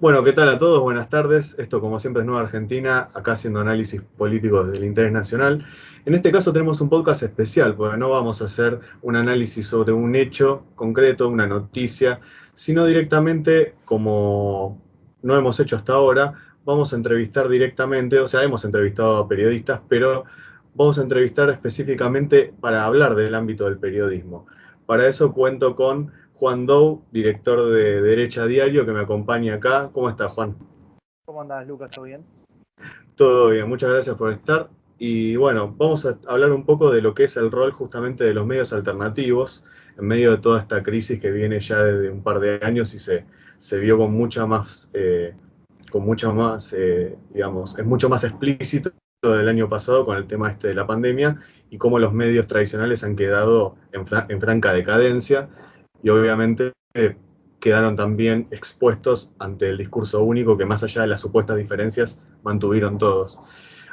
Bueno, ¿qué tal a todos? Buenas tardes. Esto, como siempre, es Nueva Argentina, acá haciendo análisis políticos del interés nacional. En este caso tenemos un podcast especial, porque no vamos a hacer un análisis sobre un hecho concreto, una noticia, sino directamente, como no hemos hecho hasta ahora, vamos a entrevistar directamente, o sea, hemos entrevistado a periodistas, pero vamos a entrevistar específicamente para hablar del ámbito del periodismo. Para eso cuento con Juan Dou, director de Derecha Diario, que me acompaña acá. ¿Cómo está, Juan? ¿Cómo andás, Lucas? ¿Todo bien? Todo bien, muchas gracias por estar. Y bueno, vamos a hablar un poco de lo que es el rol justamente de los medios alternativos en medio de toda esta crisis que viene ya desde un par de años y se vio con mucha más, digamos, es mucho más explícito del año pasado con el tema este de la pandemia y cómo los medios tradicionales han quedado en franca decadencia y obviamente quedaron también expuestos ante el discurso único que más allá de las supuestas diferencias mantuvieron todos.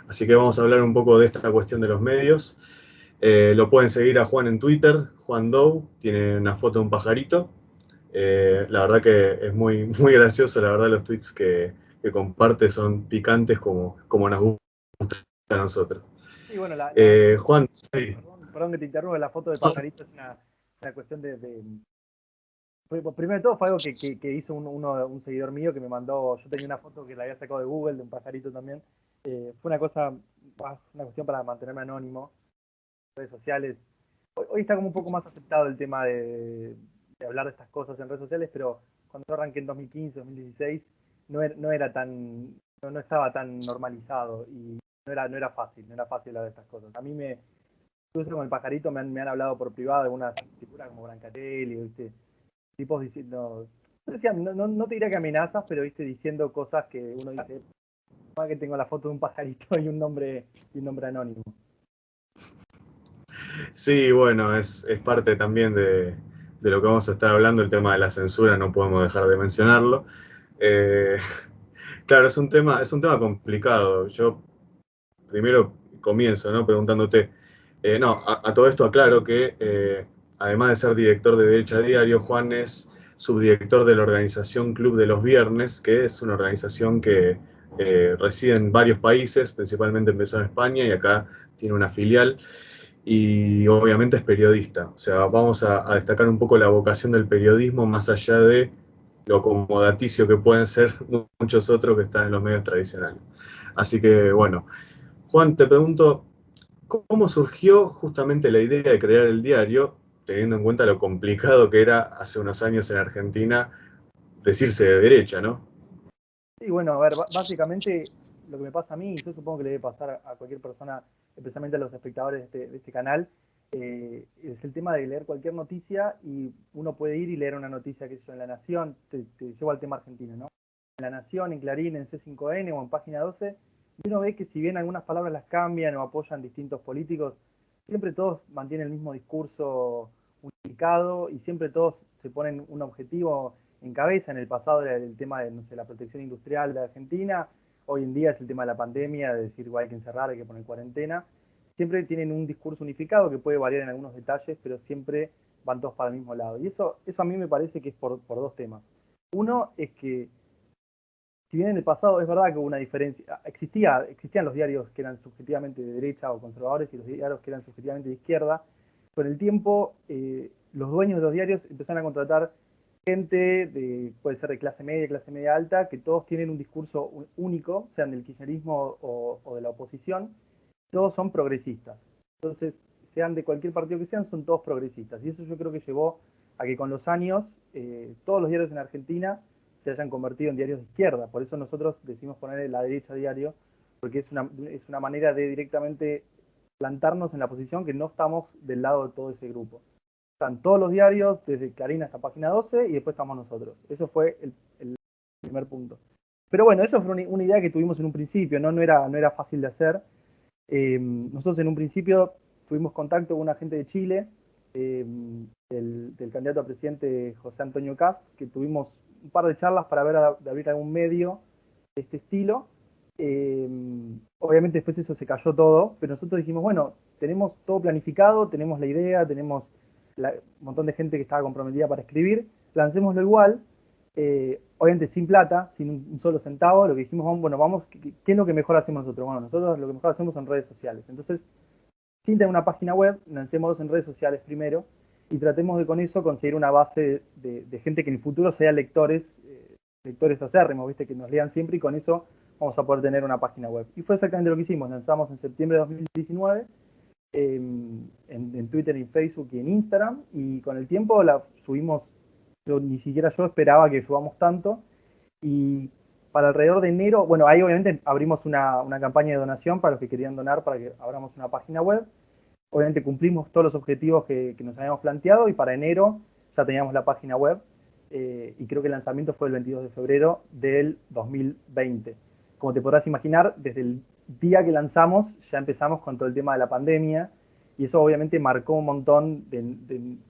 Así que vamos a hablar un poco de esta cuestión de los medios. Lo pueden seguir a Juan en Twitter, Juan Dou, tiene una foto de un pajarito. La verdad que es muy, muy gracioso, la verdad los tweets que comparte son picantes como nos gusta a nosotros. Sí, bueno, la foto, Juan, sí. perdón que te interrumpa, la foto del pajarito es una cuestión primero de todo fue algo que hizo un seguidor mío que me mandó. Yo tenía una foto que la había sacado de Google, de un pajarito también. Fue una cosa, una cuestión para mantenerme anónimo en redes sociales. Hoy está como un poco más aceptado el tema de hablar de estas cosas en redes sociales, pero cuando yo arranqué en 2015, 2016, no estaba tan normalizado y no era fácil hablar de estas cosas. Incluso con el pajarito me han hablado por privado algunas figuras como Brancatelli, ¿viste? Tipos diciendo, no te diría que amenazas, pero viste, diciendo cosas que uno dice, más que tengo la foto de un pajarito y un nombre anónimo. Sí, bueno, es parte también de lo que vamos a estar hablando, el tema de la censura, no podemos dejar de mencionarlo. Eh, claro, es un tema complicado. Yo primero comienzo, ¿no? Preguntándote, no, a todo esto aclaro que además de ser director de Derecha Diario, Juan es subdirector de la organización Club de los Viernes, que es una organización que reside en varios países, principalmente empezó en España y acá tiene una filial y obviamente es periodista. O sea, vamos a destacar un poco la vocación del periodismo más allá de lo acomodaticio que pueden ser muchos otros que están en los medios tradicionales. Así que bueno, Juan, te pregunto, ¿cómo surgió justamente la idea de crear el diario, teniendo en cuenta lo complicado que era hace unos años en Argentina decirse de derecha, ¿no? Y bueno, a ver, básicamente lo que me pasa a mí, y yo supongo que le debe pasar a cualquier persona, especialmente a los espectadores de este canal, es el tema de leer cualquier noticia y uno puede ir y leer una noticia que hizo en La Nación, te llevo al tema argentino, ¿no? En La Nación, en Clarín, en C5N o en Página 12, y uno ve que si bien algunas palabras las cambian o apoyan distintos políticos, siempre todos mantienen el mismo discurso unificado y siempre todos se ponen un objetivo en cabeza. En el pasado era el tema de, no sé, la protección industrial de Argentina, hoy en día es el tema de la pandemia, de decir, hay que encerrar, hay que poner cuarentena. Siempre tienen un discurso unificado que puede variar en algunos detalles, pero siempre van todos para el mismo lado. Y eso a mí me parece que es por dos temas. Uno es que, si bien en el pasado es verdad que hubo una diferencia, existían los diarios que eran subjetivamente de derecha o conservadores y los diarios que eran subjetivamente de izquierda. Con el tiempo, los dueños de los diarios empezaron a contratar gente, puede ser de clase media alta, que todos tienen un discurso único, sean del kirchnerismo o de la oposición, todos son progresistas. Entonces, sean de cualquier partido que sean, son todos progresistas. Y eso yo creo que llevó a que con los años todos los diarios en Argentina se hayan convertido en diarios de izquierda. Por eso nosotros decimos poner la derecha diario, porque es una manera de directamente plantarnos en la posición que no estamos del lado de todo ese grupo. Están todos los diarios, desde Clarín hasta Página 12, y después estamos nosotros. Eso fue el primer punto. Pero bueno, eso fue una idea que tuvimos en un principio, ¿no? No era fácil de hacer. Nosotros en un principio tuvimos contacto con una gente de Chile, eh, del candidato a presidente José Antonio Kast, que tuvimos un par de charlas para ver de abrir algún medio de este estilo. Eh, Obviamente después eso se cayó todo, pero nosotros dijimos, bueno, tenemos todo planificado, tenemos la idea, tenemos un montón de gente que estaba comprometida para escribir, lancémoslo igual. obviamente sin plata, sin un solo centavo. Lo que dijimos, bueno, vamos, ¿qué es lo que mejor hacemos nosotros? Bueno, nosotros lo que mejor hacemos son redes sociales. Entonces, sin tener una página web, lancémoslos en redes sociales primero y tratemos de con eso conseguir una base de gente que en el futuro sea lectores, lectores acérrimos, ¿viste? Que nos lean siempre, y con eso vamos a poder tener una página web. Y fue exactamente lo que hicimos. Lanzamos en septiembre de 2019 en Twitter, en Facebook y en Instagram, y con el tiempo la subimos. Ni siquiera yo esperaba que subamos tanto, y para alrededor de enero, bueno, ahí obviamente abrimos una campaña de donación para los que querían donar, para que abramos una página web. Obviamente cumplimos todos los objetivos que nos habíamos planteado, y para enero ya teníamos la página web, y creo que el lanzamiento fue el 22 de febrero del 2020. Como te podrás imaginar, desde el día que lanzamos ya empezamos con todo el tema de la pandemia, y eso obviamente marcó un montón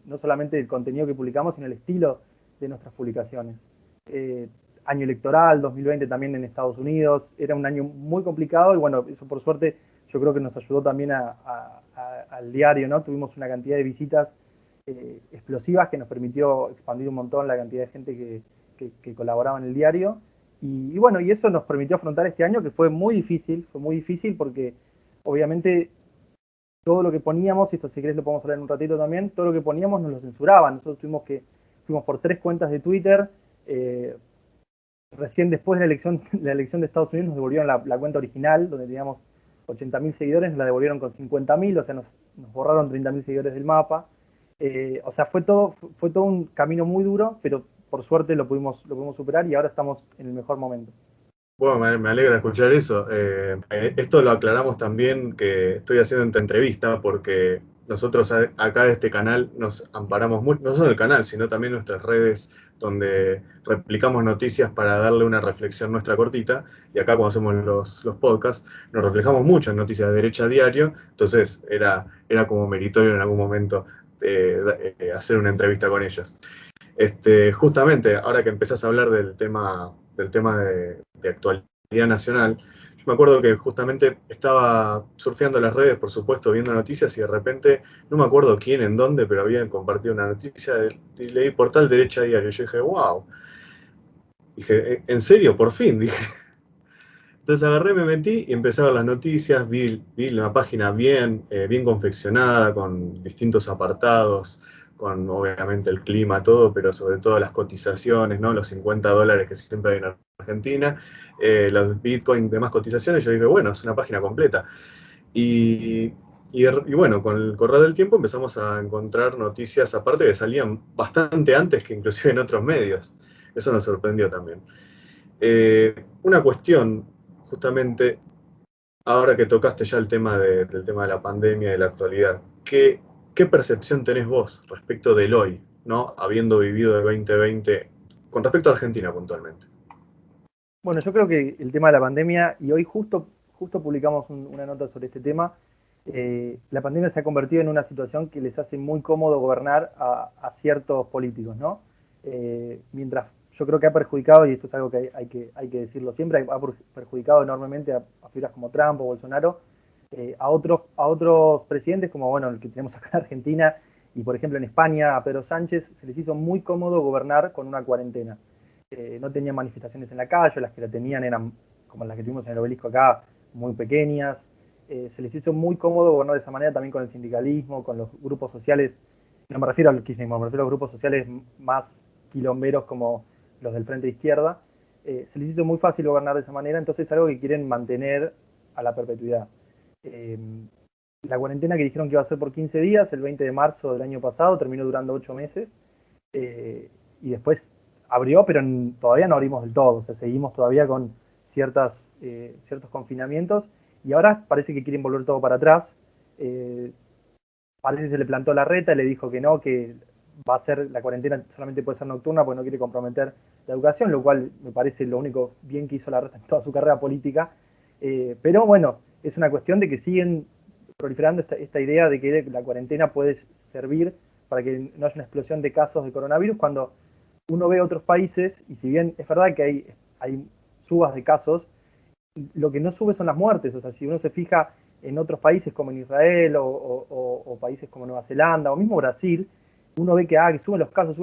no solamente del contenido que publicamos, sino el estilo de nuestras publicaciones. Año electoral, 2020 también en Estados Unidos, era un año muy complicado, y bueno, eso por suerte yo creo que nos ayudó también al diario, ¿no? Tuvimos una cantidad de visitas explosivas que nos permitió expandir un montón la cantidad de gente que colaboraba en el diario. Y bueno, y eso nos permitió afrontar este año, que fue muy difícil porque obviamente todo lo que poníamos, y esto si querés lo podemos hablar en un ratito también, todo lo que poníamos nos lo censuraban. Nosotros fuimos por 3 cuentas de Twitter. Recién después de la elección de Estados Unidos nos devolvieron la cuenta original, donde teníamos 80.000 seguidores, nos la devolvieron con 50.000, o sea, nos borraron 30.000 seguidores del mapa. O sea, fue todo un camino muy duro, pero por suerte lo pudimos superar, y ahora estamos en el mejor momento. Bueno, me alegra escuchar eso. Esto lo aclaramos también, que estoy haciendo esta entrevista porque nosotros acá de este canal nos amparamos mucho, no solo el canal, sino también nuestras redes, donde replicamos noticias para darle una reflexión nuestra cortita. Y acá cuando hacemos los podcasts, nos reflejamos mucho en Noticias de Derecha Diario. Entonces era como meritorio en algún momento hacer una entrevista con ellas. Justamente, ahora que empezás a hablar del tema de actualidad nacional, yo me acuerdo que justamente estaba surfeando las redes, por supuesto, viendo noticias, y de repente, no me acuerdo quién, en dónde, pero habían compartido una noticia y leí Portal Derecha Diario. Yo dije, wow. Dije, ¿en serio? Por fin, dije. Entonces agarré, me metí y empecé a ver las noticias, vi una página bien confeccionada, con distintos apartados, con obviamente el clima, todo, pero sobre todo las cotizaciones, ¿no? Los $50 que siempre hay en Argentina, los Bitcoin, demás cotizaciones. Yo dije, bueno, es una página completa. Y bueno, con el correr del tiempo empezamos a encontrar noticias, aparte, que salían bastante antes que inclusive en otros medios. Eso nos sorprendió también. Una cuestión, justamente, ahora que tocaste ya el tema del tema de la pandemia y de la actualidad, ¿qué percepción tenés vos respecto del hoy, ¿no? Habiendo vivido el 2020, con respecto a Argentina puntualmente? Bueno, yo creo que el tema de la pandemia, y hoy justo publicamos una nota sobre este tema. La pandemia se ha convertido en una situación que les hace muy cómodo gobernar a ciertos políticos, ¿no? Mientras yo creo que ha perjudicado, y esto es algo que hay que decirlo siempre, ha perjudicado enormemente a figuras como Trump o Bolsonaro, a otros presidentes, como bueno, el que tenemos acá en Argentina, y por ejemplo en España, a Pedro Sánchez, se les hizo muy cómodo gobernar con una cuarentena. No tenían manifestaciones en la calle, las que la tenían eran, como las que tuvimos en el Obelisco acá, muy pequeñas. Se les hizo muy cómodo gobernar de esa manera, también con el sindicalismo, con los grupos sociales. No me refiero al kirchnerismo, me refiero a los grupos sociales más quilomberos, como los del Frente de Izquierda. Se les hizo muy fácil gobernar de esa manera, entonces es algo que quieren mantener a la perpetuidad. Eh, la cuarentena que dijeron que iba a ser por 15 días, el 20 de marzo del año pasado, terminó durando 8 meses. Y después abrió, pero todavía no abrimos del todo. O sea, seguimos todavía con ciertos confinamientos, y ahora parece que quieren volver todo para atrás. Parece que se le plantó la reta y le dijo que no, que va a ser, la cuarentena solamente puede ser nocturna porque no quiere comprometer la educación, lo cual me parece lo único bien que hizo la reta en toda su carrera política. Pero bueno, es una cuestión de que siguen proliferando esta idea de que la cuarentena puede servir para que no haya una explosión de casos de coronavirus, cuando uno ve otros países, y si bien es verdad que hay subas de casos, lo que no sube son las muertes. O sea, si uno se fija en otros países como en Israel o países como Nueva Zelanda o mismo Brasil, uno ve que, que suben los casos,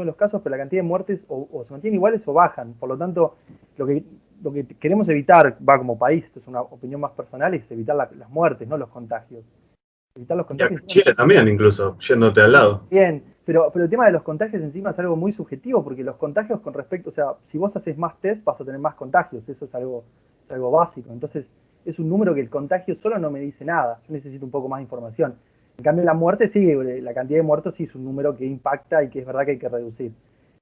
pero la cantidad de muertes o se mantienen iguales o bajan. Por lo tanto, lo que queremos evitar, va como país, esto es una opinión más personal, es evitar las muertes, no los contagios. Evitar los Y acá contagios. en Chile también, incluso, yéndote al lado. Bien, pero el tema de los contagios encima es algo muy subjetivo, porque los contagios con respecto, o sea, si vos haces más test vas a tener más contagios, eso es algo básico. Entonces, es un número que el contagio solo no me dice nada, yo necesito un poco más de información. En cambio, la muerte sí, la cantidad de muertos sí es un número que impacta y que es verdad que hay que reducir.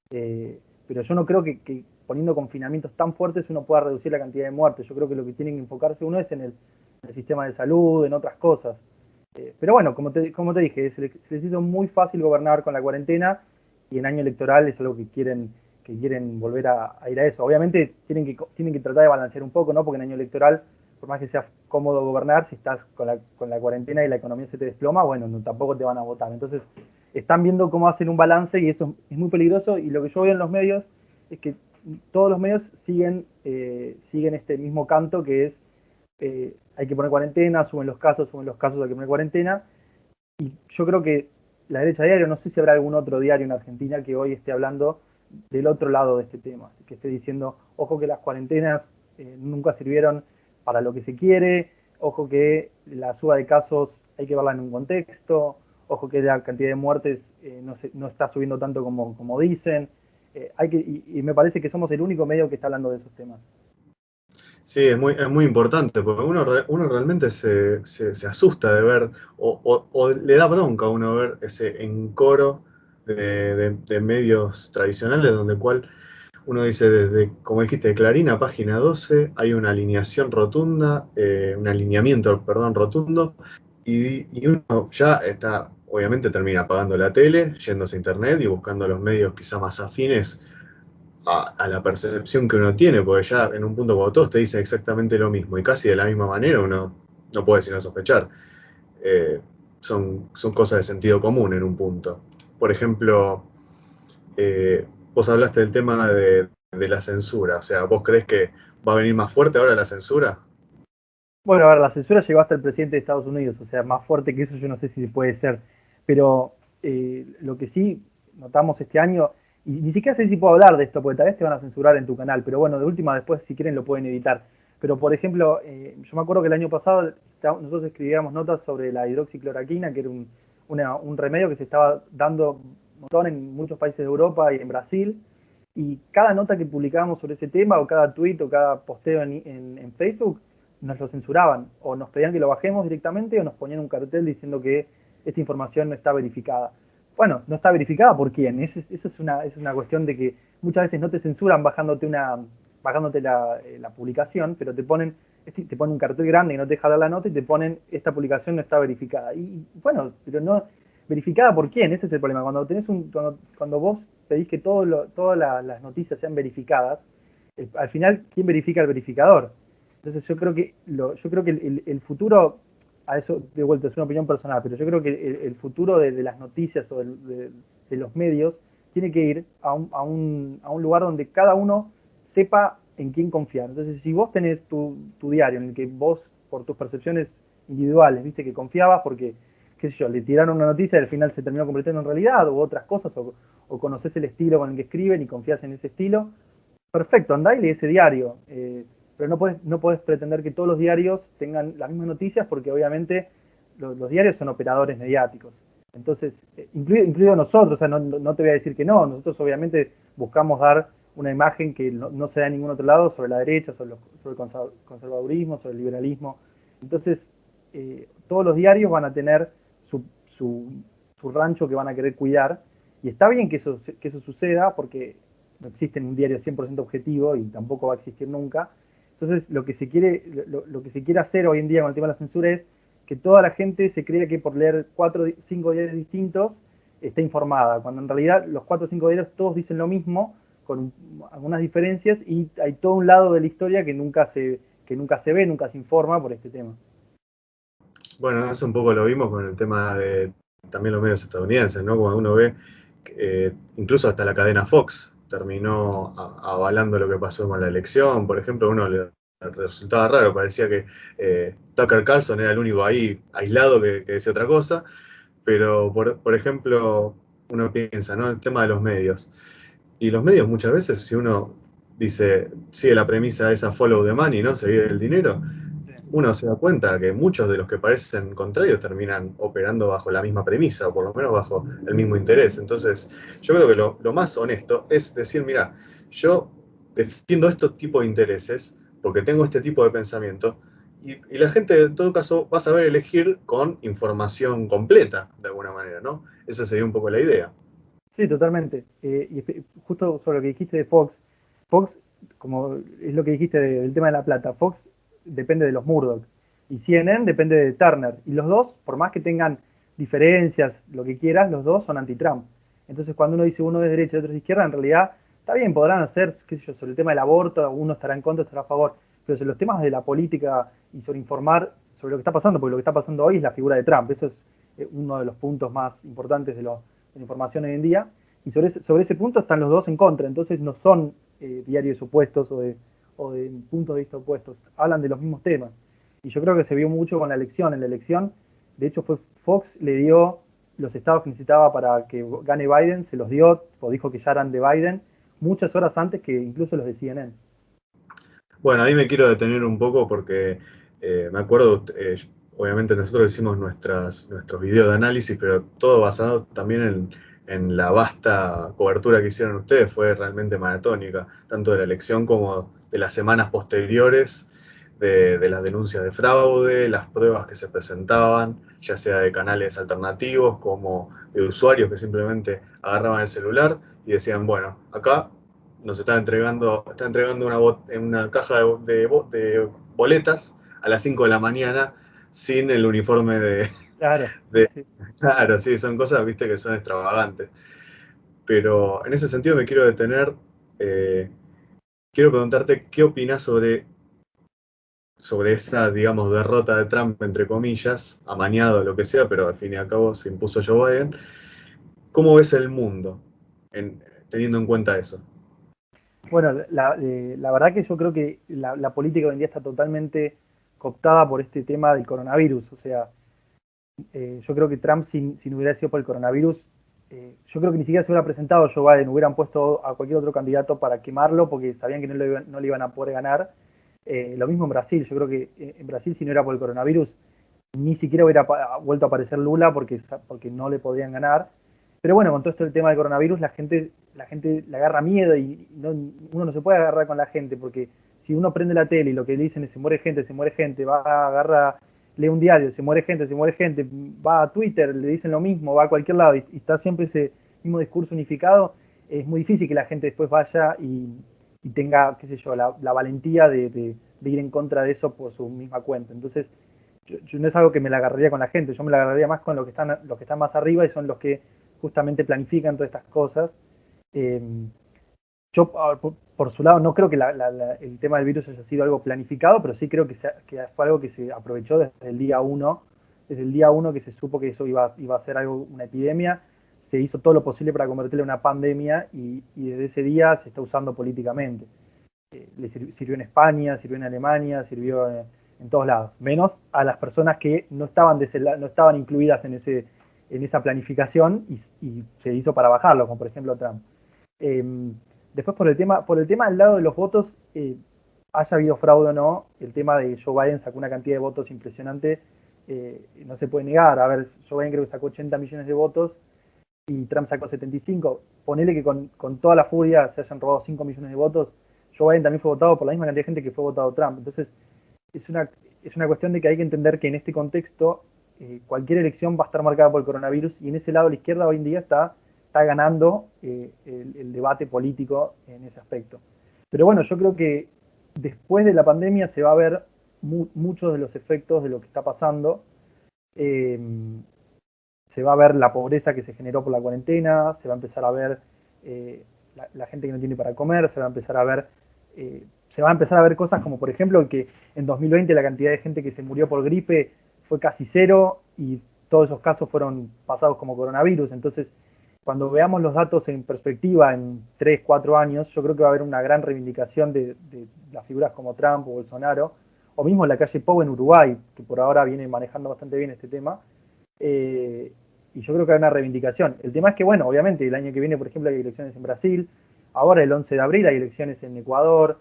Pero yo no creo que poniendo confinamientos tan fuertes uno pueda reducir la cantidad de muertes. Yo creo que lo que tiene que enfocarse uno es en el sistema de salud, en otras cosas. Pero bueno, como te dije, se les hizo muy fácil gobernar con la cuarentena y en año electoral es algo que quieren volver a ir a eso. Obviamente tienen que tratar de balancear un poco, ¿no? Porque en año electoral, por más que sea cómodo gobernar, si estás con la cuarentena y la economía se te desploma, bueno, no, tampoco te van a votar. Entonces, están viendo cómo hacen un balance y eso es muy peligroso. Y lo que yo veo en los medios es que todos los medios siguen este mismo canto que es hay que poner cuarentena, suben los casos, hay que poner cuarentena. Y yo creo que la derecha diario, no sé si habrá algún otro diario en Argentina que hoy esté hablando del otro lado de este tema, que esté diciendo, ojo que las cuarentenas nunca sirvieron para lo que se quiere, ojo que la suba de casos hay que verla en un contexto, ojo que la cantidad de muertes no está subiendo tanto como dicen. Y me parece que somos el único medio que está hablando de esos temas. Sí, es muy importante, porque uno realmente se asusta de ver, o le da bronca a uno ver ese encoro de medios tradicionales, donde cual uno dice desde, como dijiste, de Clarín a Página 12, hay una alineación rotunda, un alineamiento, perdón, rotundo, y uno ya está, obviamente termina apagando la tele, yéndose a internet y buscando los medios quizá más afines a la percepción que uno tiene, porque ya en un punto cuando todos te dicen exactamente lo mismo y casi de la misma manera, uno no puede sino sospechar. Son cosas de sentido común en un punto. Por ejemplo, vos hablaste del tema de la censura, o sea, ¿vos crees que va a venir más fuerte ahora la censura? Bueno, a ver, la censura llegó hasta el presidente de Estados Unidos, o sea, más fuerte que eso yo no sé si puede ser, pero lo que sí notamos este año, y ni siquiera sé si puedo hablar de esto, porque tal vez te van a censurar en tu canal, pero bueno, de última después si quieren lo pueden editar. Pero por ejemplo, yo me acuerdo que el año pasado nosotros escribíamos notas sobre la hidroxicloroquina, que era un remedio que se estaba dando un montón en muchos países de Europa y en Brasil, y cada nota que publicábamos sobre ese tema, o cada tweet, o cada posteo en Facebook, nos lo censuraban, o nos pedían que lo bajemos directamente, o nos ponían un cartel diciendo que esta información no está verificada. Bueno, no está verificada por quién. Esa es una cuestión de que muchas veces no te censuran bajándote la publicación, pero te ponen un cartel grande y no te deja dar la nota y te ponen esta publicación no está verificada. Y bueno, pero no verificada por quién, ese es el problema. Cuando vos pedís que todas las noticias sean verificadas, al final, ¿quién verifica el verificador? Entonces yo creo que el futuro, a eso de vuelta es una opinión personal, pero yo creo que el futuro de las noticias o de los medios tiene que ir a un lugar donde cada uno sepa en quién confiar. Entonces, si vos tenés tu diario en el que vos, por tus percepciones individuales, viste que confiabas porque, qué sé yo, le tiraron una noticia y al final se terminó convirtiendo en realidad, o otras cosas, o conoces el estilo con el que escriben y confías en ese estilo, perfecto, andá y lee ese diario. Pero no podés pretender que todos los diarios tengan las mismas noticias porque obviamente los diarios son operadores mediáticos. Entonces, incluido nosotros, o sea, no te voy a decir que no, nosotros obviamente buscamos dar una imagen que no se da en ningún otro lado sobre la derecha, sobre el conservadurismo, sobre el liberalismo. Entonces, todos los diarios van a tener su, su, su rancho que van a querer cuidar y está bien que eso suceda porque no existe un diario 100% objetivo y tampoco va a existir nunca. Entonces, lo que se quiere hacer hoy en día con el tema de la censura es que toda la gente se crea que por leer 4 o 5 diarios distintos está informada, cuando en realidad los 4 o 5 diarios todos dicen lo mismo, con algunas diferencias, y hay todo un lado de la historia que nunca se ve, nunca se informa por este tema. Bueno, eso un poco lo vimos con el tema de también los medios estadounidenses, ¿no? Cuando uno ve, incluso hasta la cadena Fox terminó avalando lo que pasó con la elección. Por ejemplo, a uno le resultaba raro, parecía que Tucker Carlson era el único ahí aislado que decía otra cosa, pero por ejemplo, uno piensa, ¿no? El tema de los medios. Y los medios muchas veces, si uno dice, sigue la premisa esa follow the money, ¿no? Seguir el dinero, Sí, uno se da cuenta que muchos de los que parecen contrarios terminan operando bajo la misma premisa, o por lo menos bajo el mismo interés. Entonces, yo creo que lo más honesto es decir, mira, yo defiendo estos tipos de intereses porque tengo este tipo de pensamiento, y la gente en todo caso va a saber elegir con información completa, de alguna manera, ¿no? Esa sería un poco la idea. sí, totalmente. Justo sobre lo que dijiste de Fox, Fox, como es lo que dijiste del tema de la plata, Fox depende de los Murdoch y CNN depende de Turner. Y los dos, por más que tengan diferencias, lo que quieras, los dos son anti-Trump. Entonces, cuando uno dice uno es derecha y otro es izquierda, en realidad está bien, podrán hacer, qué sé yo, sobre el tema del aborto, uno estará en contra, estará a favor, pero sobre los temas de la política y sobre informar sobre lo que está pasando, porque lo que está pasando hoy es la figura de Trump. Eso es uno de los puntos más importantes de la información hoy en día. Y sobre ese punto están los dos en contra, entonces no son diarios opuestos o de puntos de vista opuestos, hablan de los mismos temas. Y yo creo que se vio mucho con la elección. En la elección, de hecho, fue Fox le dio los estados que necesitaba para que gane Biden, se los dio, o dijo que ya eran de Biden, muchas horas antes que incluso los de CNN. Bueno, ahí me quiero detener un poco porque me acuerdo, obviamente nosotros hicimos nuestros videos de análisis, pero todo basado también en la vasta cobertura que hicieron ustedes, fue realmente maratónica, tanto de la elección como de las semanas posteriores, de las denuncias de fraude, las pruebas que se presentaban, ya sea de canales alternativos como de usuarios que simplemente agarraban el celular y decían, bueno, acá nos está entregando en una caja de boletas a las 5 de la mañana sin el uniforme Claro, sí, de... sí. Claro, sí, son cosas, viste, que son extravagantes. Pero en ese sentido me quiero detener, eh, quiero preguntarte qué opinas sobre esa, digamos, derrota de Trump, entre comillas, amañado, lo que sea, pero al fin y al cabo se impuso Joe Biden. ¿Cómo ves el mundo teniendo en cuenta eso? Bueno, la verdad que yo creo que la política hoy en día está totalmente cooptada por este tema del coronavirus. O sea, yo creo que Trump, si no hubiera sido por el coronavirus, yo creo que ni siquiera se hubiera presentado Joe Biden, hubieran puesto a cualquier otro candidato para quemarlo porque sabían que no le iban a poder ganar. Lo mismo en Brasil, yo creo que en Brasil, si no era por el coronavirus, ni siquiera hubiera vuelto a aparecer Lula porque no le podían ganar. Pero bueno, con todo esto del tema del coronavirus, la gente le agarra miedo y uno no se puede agarrar con la gente porque si uno prende la tele y lo que le dicen es se muere gente, va a agarrar, lee un diario, se muere gente, va a Twitter, le dicen lo mismo, va a cualquier lado y está siempre ese mismo discurso unificado, es muy difícil que la gente después vaya y tenga, qué sé yo, la valentía de ir en contra de eso por su misma cuenta. Entonces, yo no es algo que me la agarraría con la gente, yo me la agarraría más con los que están más arriba y son los que justamente planifican todas estas cosas. Eh, yo, por su lado, no creo que el tema del virus haya sido algo planificado, pero sí creo que fue algo que se aprovechó desde el día uno, desde el día uno que se supo que eso iba a ser algo, una epidemia, se hizo todo lo posible para convertirla en una pandemia y desde ese día se está usando políticamente. Sirvió en España, sirvió en Alemania, sirvió en todos lados, menos a las personas que no estaban, no estaban incluidas en esa planificación y se hizo para bajarlo, como por ejemplo Trump. Eh, Después por el tema del lado de los votos, haya habido fraude o no, el tema de Joe Biden sacó una cantidad de votos impresionante, no se puede negar. A ver, Joe Biden creo que sacó 80 millones de votos y Trump sacó 75. Ponele que con toda la furia se hayan robado 5 millones de votos, Joe Biden también fue votado por la misma cantidad de gente que fue votado Trump. Entonces, es es una cuestión de que hay que entender que en este contexto cualquier elección va a estar marcada por el coronavirus y en ese lado la izquierda hoy en día está ganando el debate político en ese aspecto. Pero bueno, yo creo que después de la pandemia se va a ver muchos de los efectos de lo que está pasando. Eh, Se va a ver la pobreza que se generó por la cuarentena, se va a empezar a ver la gente que no tiene para comer, se va a empezar a ver cosas como por ejemplo que en 2020 la cantidad de gente que se murió por gripe fue casi cero y todos esos casos fueron pasados como coronavirus. Entonces, cuando veamos los datos en perspectiva en 3 4 años, yo creo que va a haber una gran reivindicación de las figuras como Trump o Bolsonaro, o mismo la calle Pou en Uruguay, que por ahora viene manejando bastante bien este tema. Eh, y yo creo que hay una reivindicación. El tema es que, bueno, obviamente el año que viene, por ejemplo, hay elecciones en Brasil, ahora el 11 de abril hay elecciones en Ecuador,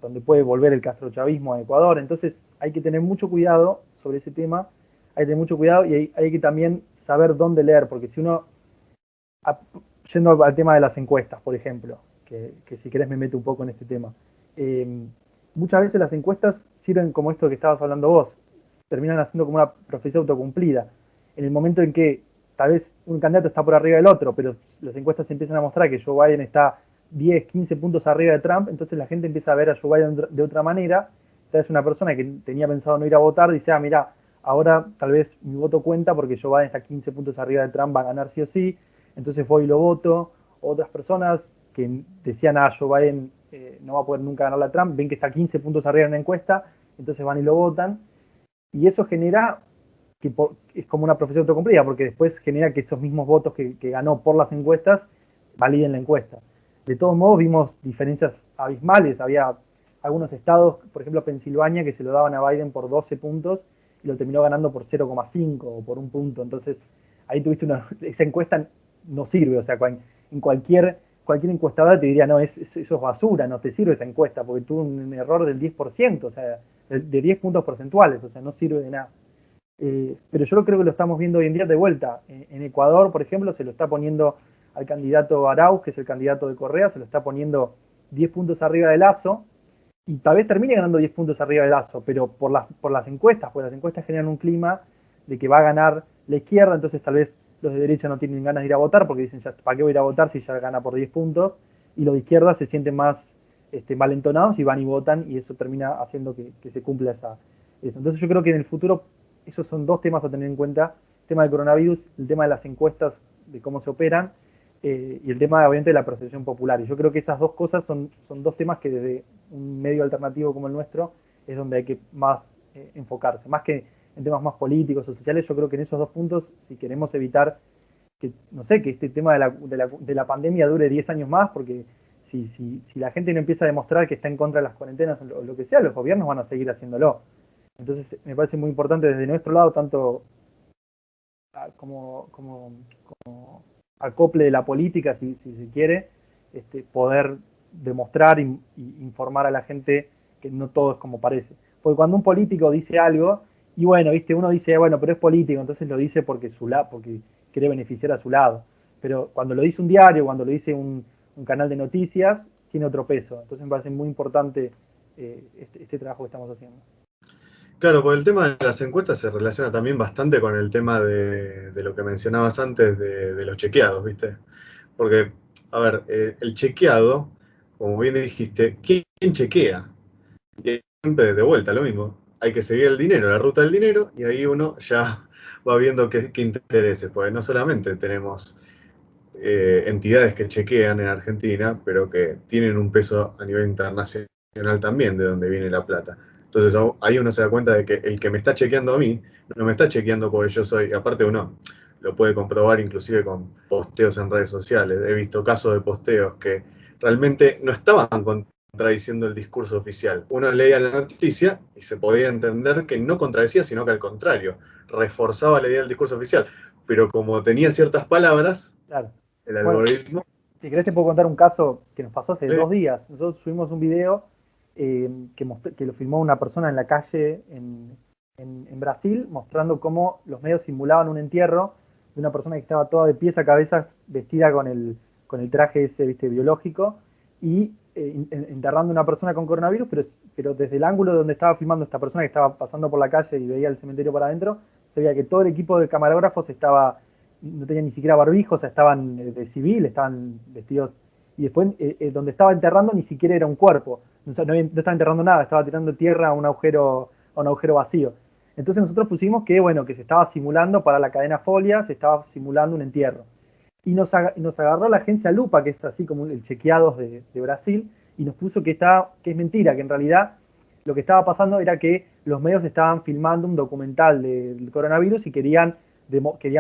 donde puede volver el castrochavismo a Ecuador, entonces hay que tener mucho cuidado sobre ese tema, hay que tener mucho cuidado y hay que también saber dónde leer, porque si uno, yendo al tema de las encuestas, por ejemplo, que si querés me meto un poco en este tema, eh, muchas veces las encuestas sirven como esto que estabas hablando vos, terminan haciendo como una profecía autocumplida. En el momento en que tal vez un candidato está por arriba del otro, pero las encuestas empiezan a mostrar que Joe Biden está 10, 15 puntos arriba de Trump, entonces la gente empieza a ver a Joe Biden de otra manera. Tal vez una persona que tenía pensado no ir a votar dice, ah, mira, ahora tal vez mi voto cuenta porque Joe Biden está 15 puntos arriba de Trump, va a ganar sí o sí, entonces voy y lo voto. Otras personas que decían, ah, Joe Biden no va a poder nunca ganar a Trump, ven que está 15 puntos arriba en la encuesta, entonces van y lo votan. Y eso genera es como una profecía autocumplida, porque después genera que esos mismos votos que ganó por las encuestas validen la encuesta. De todos modos, vimos diferencias abismales. Había algunos estados, por ejemplo Pensilvania, que se lo daban a Biden por 12 puntos y lo terminó ganando por 0,5 o por un punto. Entonces, ahí tuviste esa encuesta no sirve. O sea, en cualquier encuestadora te diría, no, eso es basura, no te sirve esa encuesta, porque tuvo un error del 10%, o sea, de 10 puntos porcentuales, o sea, no sirve de nada. Pero yo creo que lo estamos viendo hoy en día de vuelta. En Ecuador, por ejemplo, se lo está poniendo al candidato Arauz, que es el candidato de Correa, se lo está poniendo 10 puntos arriba de Lasso, y tal vez termine ganando 10 puntos arriba de Lasso, pero por las encuestas, pues las encuestas generan un clima de que va a ganar la izquierda, entonces tal vez los de derecha no tienen ganas de ir a votar, porque dicen, ya, ¿para qué voy a ir a votar si ya gana por 10 puntos? Y los de izquierda se sienten más malentonados y van y votan, y eso termina haciendo que se cumpla eso. Entonces yo creo que en el futuro esos son dos temas a tener en cuenta, el tema del coronavirus, el tema de las encuestas, de cómo se operan, y el tema obviamente de la percepción popular. Y yo creo que esas dos cosas son dos temas que desde un medio alternativo como el nuestro es donde hay que más enfocarse, más que en temas más políticos o sociales. Yo creo que en esos dos puntos, si queremos evitar que, no sé, que este tema de la pandemia dure 10 años más, porque si la gente no empieza a demostrar que está en contra de las cuarentenas o lo que sea, los gobiernos van a seguir haciéndolo. Entonces me parece muy importante desde nuestro lado, tanto como acople de la política, si se quiere, poder demostrar y informar a la gente que no todo es como parece. Porque cuando un político dice algo, y bueno, viste, uno dice, bueno, pero es político, entonces lo dice porque quiere beneficiar a su lado. Pero cuando lo dice un diario, cuando lo dice un canal de noticias, tiene otro peso. Entonces me parece muy importante este trabajo que estamos haciendo. Claro, porque el tema de las encuestas se relaciona también bastante con el tema de lo que mencionabas antes de los chequeados, ¿viste? Porque, a ver, el chequeado, como bien dijiste, ¿quién chequea? Y siempre de vuelta lo mismo. Hay que seguir el dinero, la ruta del dinero, y ahí uno ya va viendo qué intereses. Porque no solamente tenemos entidades que chequean en Argentina, pero que tienen un peso a nivel internacional también de donde viene la plata. Entonces ahí uno se da cuenta de que el que me está chequeando a mí, no me está chequeando porque yo soy, aparte uno lo puede comprobar inclusive con posteos en redes sociales. He visto casos de posteos que realmente no estaban contradiciendo el discurso oficial. Uno leía la noticia y se podía entender que no contradecía, sino que al contrario, reforzaba la idea del discurso oficial. Pero como tenía ciertas palabras, Claro. el Bueno, algoritmo. si querés te puedo contar un caso que nos pasó hace Sí. 2 días. Nosotros subimos un video que lo filmó una persona en la calle en Brasil, mostrando cómo los medios simulaban un entierro de una persona que estaba toda de pies a cabezas vestida con el traje ese, viste, biológico, y enterrando a una persona con coronavirus, pero desde el ángulo donde estaba filmando esta persona que estaba pasando por la calle y veía el cementerio para adentro, se veía que todo el equipo de camarógrafos no tenían ni siquiera barbijos, o sea, estaban de civil, estaban vestidos. Y después, donde estaba enterrando, ni siquiera era un cuerpo. O sea, no estaba enterrando nada, estaba tirando tierra a un agujero vacío. Entonces nosotros pusimos que, bueno, que se estaba simulando para la cadena Folia, se estaba simulando un entierro. Y nos agarró la agencia Lupa, que es así como el chequeados de Brasil, y nos puso que es mentira, que en realidad lo que estaba pasando era que los medios estaban filmando un documental del coronavirus y querían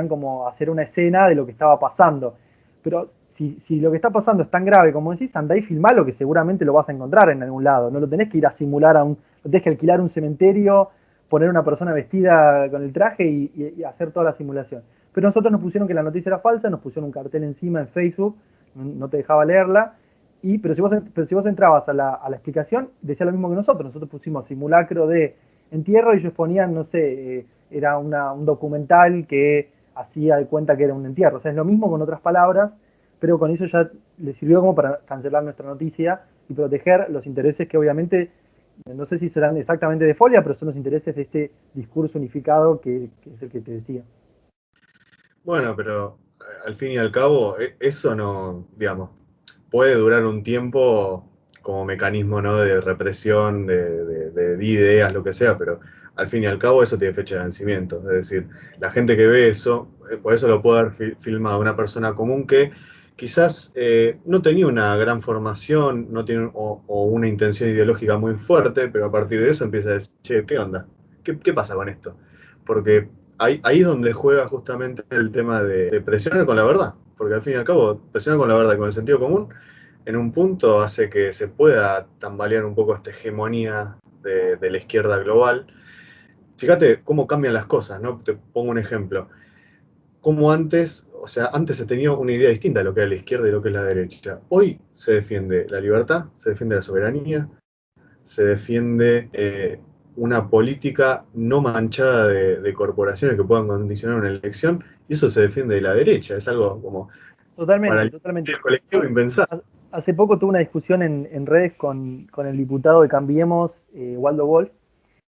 como hacer una escena de lo que estaba pasando. Pero si lo que está pasando es tan grave como decís, andá y filmalo, que seguramente lo vas a encontrar en algún lado. No lo tenés que ir a simular no tenés que alquilar un cementerio, poner una persona vestida con el traje y hacer toda la simulación. Pero nosotros nos pusieron que la noticia era falsa, nos pusieron un cartel encima en Facebook, no te dejaba leerla, pero si vos entrabas a la explicación, decía lo mismo que nosotros. Nosotros pusimos simulacro de entierro y ellos ponían, no sé, era un documental que hacía de cuenta que era un entierro. O sea, es lo mismo con otras palabras, pero con eso ya les sirvió como para cancelar nuestra noticia y proteger los intereses que obviamente, no sé si serán exactamente de Folia, pero son los intereses de este discurso unificado que es el que te decía. Bueno, pero al fin y al cabo, eso no, digamos, puede durar un tiempo como mecanismo, ¿no?, de represión, de ideas, lo que sea, pero al fin y al cabo eso tiene fecha de vencimiento. Es decir, la gente que ve eso, por eso lo puede haber filmado una persona común que quizás no tenía una gran formación, no tiene, o una intención ideológica muy fuerte, pero a partir de eso empieza a decir, che, ¿qué onda? ¿Qué pasa con esto? Porque ahí es donde juega justamente el tema de presionar con la verdad, porque al fin y al cabo, presionar con la verdad, con el sentido común, en un punto hace que se pueda tambalear un poco esta hegemonía de la izquierda global. Fíjate cómo cambian las cosas, ¿no? Te pongo un ejemplo. Como antes, o sea, antes se tenía una idea distinta de lo que era la izquierda y lo que es la derecha. Hoy se defiende la libertad, se defiende la soberanía, se defiende una política no manchada de corporaciones que puedan condicionar una elección, y eso se defiende de la derecha. Es algo como para Totalmente, el totalmente. colectivo impensado. Hace poco tuve una discusión en redes con el diputado de Cambiemos, Waldo Wolf,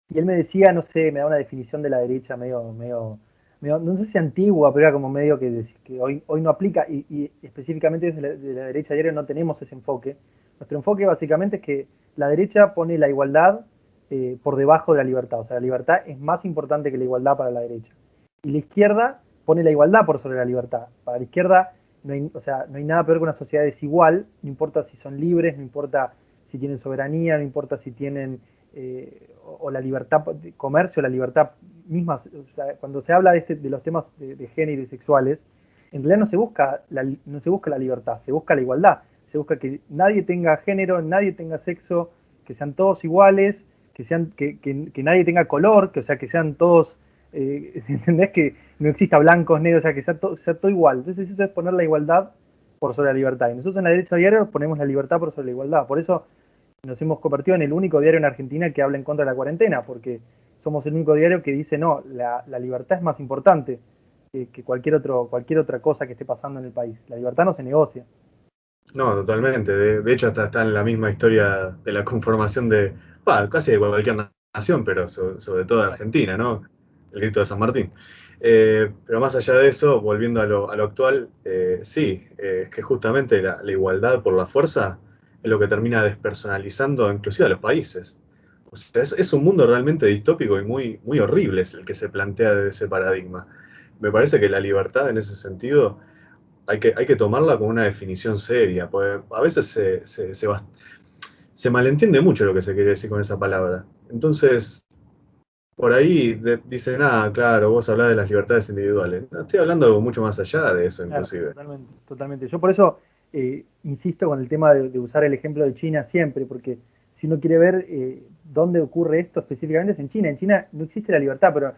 y él me decía, no sé, me da una definición de la derecha medio no sé si antigua, pero era como medio que hoy no aplica, y específicamente desde la derecha diaria no tenemos ese enfoque. Nuestro enfoque básicamente es que la derecha pone la igualdad por debajo de la libertad, o sea, la libertad es más importante que la igualdad para la derecha. Y la izquierda pone la igualdad por sobre la libertad. Para la izquierda o sea, no hay nada peor que una sociedad desigual, no importa si son libres, no importa si tienen soberanía, no importa si tienen o la libertad de comercio, la libertad misma. O sea, cuando se habla de los temas de género y sexuales, en realidad no se busca la libertad, se busca la igualdad. Se busca que nadie tenga género, nadie tenga sexo, que sean todos iguales, que nadie tenga color, o sea, que sean todos, ¿entendés? Que no exista blancos, negros, o sea, que sea todo igual. Entonces eso es poner la igualdad por sobre la libertad. Y nosotros en la derecha diaria ponemos la libertad por sobre la igualdad. Por eso nos hemos convertido en el único diario en Argentina que habla en contra de la cuarentena, porque somos el único diario que dice, no, la libertad es más importante que cualquier otra cosa que esté pasando en el país. La libertad no se negocia. No, totalmente. De hecho, hasta está en la misma historia de la conformación casi de cualquier nación, pero sobre todo de Argentina, ¿no? El grito de San Martín. Pero más allá de eso, volviendo a lo actual, sí, es que justamente la igualdad por la fuerza es lo que termina despersonalizando inclusive a los países. O sea, es un mundo realmente distópico y muy, muy horrible es el que se plantea desde ese paradigma. Me parece que la libertad en ese sentido hay que tomarla con una definición seria, porque a veces se malentiende mucho lo que se quiere decir con esa palabra. Entonces, por ahí dicen, claro, vos hablás de las libertades individuales. No, estoy hablando de algo mucho más allá de eso, Claro, inclusive. totalmente, totalmente. Yo por eso insisto con el tema de usar el ejemplo de China siempre, porque si uno quiere ver dónde ocurre esto específicamente es en China. En China no existe la libertad, pero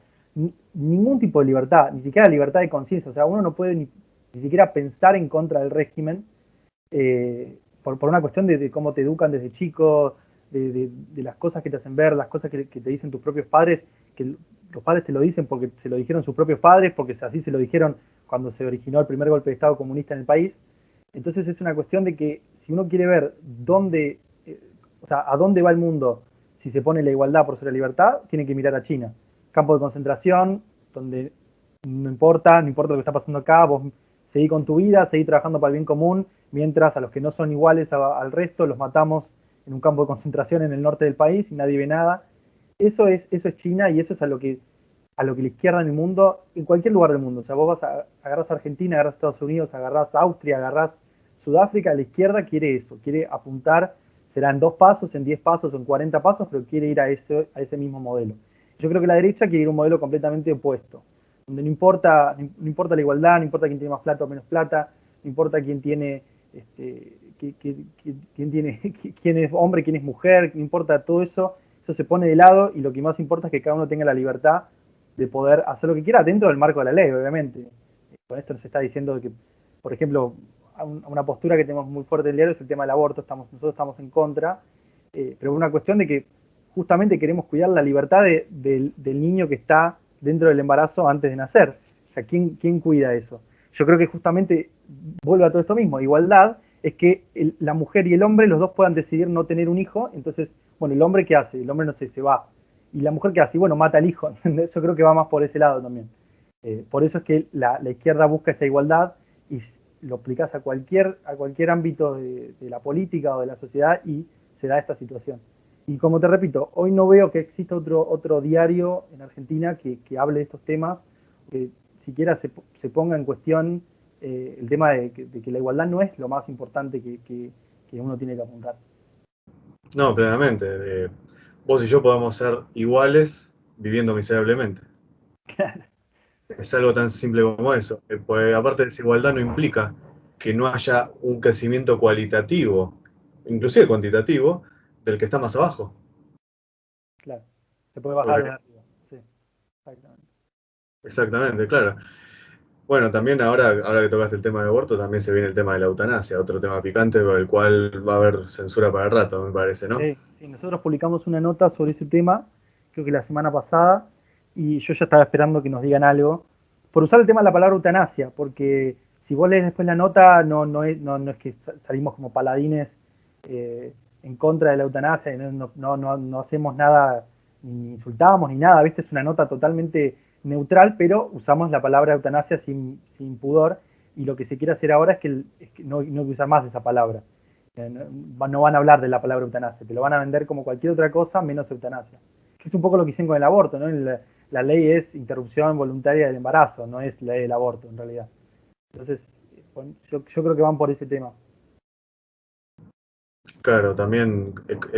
ningún tipo de libertad, ni siquiera libertad de conciencia. O sea, uno no puede ni siquiera pensar en contra del régimen por una cuestión de cómo te educan desde chico, de las cosas que te hacen ver, las cosas que te dicen tus propios padres, que los padres te lo dicen porque se lo dijeron sus propios padres, porque así se lo dijeron cuando se originó el primer golpe de Estado comunista en el país. Entonces es una cuestión de que si uno quiere ver o sea, a dónde va el mundo si se pone la igualdad por sobre la libertad, tiene que mirar a China. Campo de concentración, donde no importa lo que está pasando acá, vos seguí con tu vida, seguí trabajando para el bien común, mientras a los que no son iguales al resto los matamos en un campo de concentración en el norte del país y nadie ve nada. Eso es China y eso es a lo que la izquierda en el mundo, en cualquier lugar del mundo. O sea, vos agarrás a Argentina, agarrás a Estados Unidos, agarrás a Austria, agarrás Sudáfrica, la izquierda quiere eso, quiere apuntar, será en 2 pasos, en 10 pasos o en 40 pasos, pero quiere ir a ese mismo modelo. Yo creo que la derecha quiere ir a un modelo completamente opuesto, donde no importa la igualdad, no importa quién tiene más plata o menos plata, no importa quién tiene, quién es hombre, quién es mujer, no importa todo eso se pone de lado y lo que más importa es que cada uno tenga la libertad de poder hacer lo que quiera dentro del marco de la ley, obviamente. Con esto nos está diciendo que, por ejemplo, una postura que tenemos muy fuerte en el diario es el tema del aborto, nosotros estamos en contra, pero una cuestión de que justamente queremos cuidar la libertad del niño que está dentro del embarazo antes de nacer. O sea, ¿quién cuida eso? Yo creo que justamente vuelve a todo esto mismo, igualdad es que la mujer y el hombre, los dos puedan decidir no tener un hijo, entonces, bueno, el hombre ¿qué hace? El hombre no sé, se va. Y la mujer ¿qué hace? Y bueno, mata al hijo. Yo creo que va más por ese lado también. Por eso es que la izquierda busca esa igualdad y lo aplicás a cualquier ámbito de la política o de la sociedad y se da esta situación. Y como te repito, hoy no veo que exista otro diario en Argentina que hable de estos temas, que siquiera se ponga en cuestión el tema de que la igualdad no es lo más importante que uno tiene que apuntar. No, plenamente. Vos y yo podemos ser iguales viviendo miserablemente. Es algo tan simple como eso. Pues aparte de desigualdad no implica que no haya un crecimiento cualitativo, inclusive cuantitativo, del que está más abajo. Claro, se puede bajar Porque, de arriba. Sí, exactamente. exactamente, claro. Bueno, también ahora que tocaste el tema de aborto, también se viene el tema de la eutanasia, otro tema picante por el cual va a haber censura para el rato, me parece, ¿no? Sí, sí, nosotros publicamos una nota sobre ese tema, creo que la semana pasada, y yo ya estaba esperando que nos digan algo, por usar el tema de la palabra eutanasia, porque si vos lees después la nota, no es que salimos como paladines eh, en contra de la eutanasia, y no hacemos nada, ni insultamos, ni nada, ¿viste? Es una nota totalmente neutral, pero usamos la palabra eutanasia sin pudor, y lo que se quiere hacer ahora es que no hay que usar más esa palabra. No van a hablar de la palabra eutanasia, te lo van a vender como cualquier otra cosa menos eutanasia. Que es un poco lo que hicieron con el aborto, ¿no? La ley es interrupción voluntaria del embarazo, no es ley del aborto en realidad. Entonces, yo creo que van por ese tema. Claro, también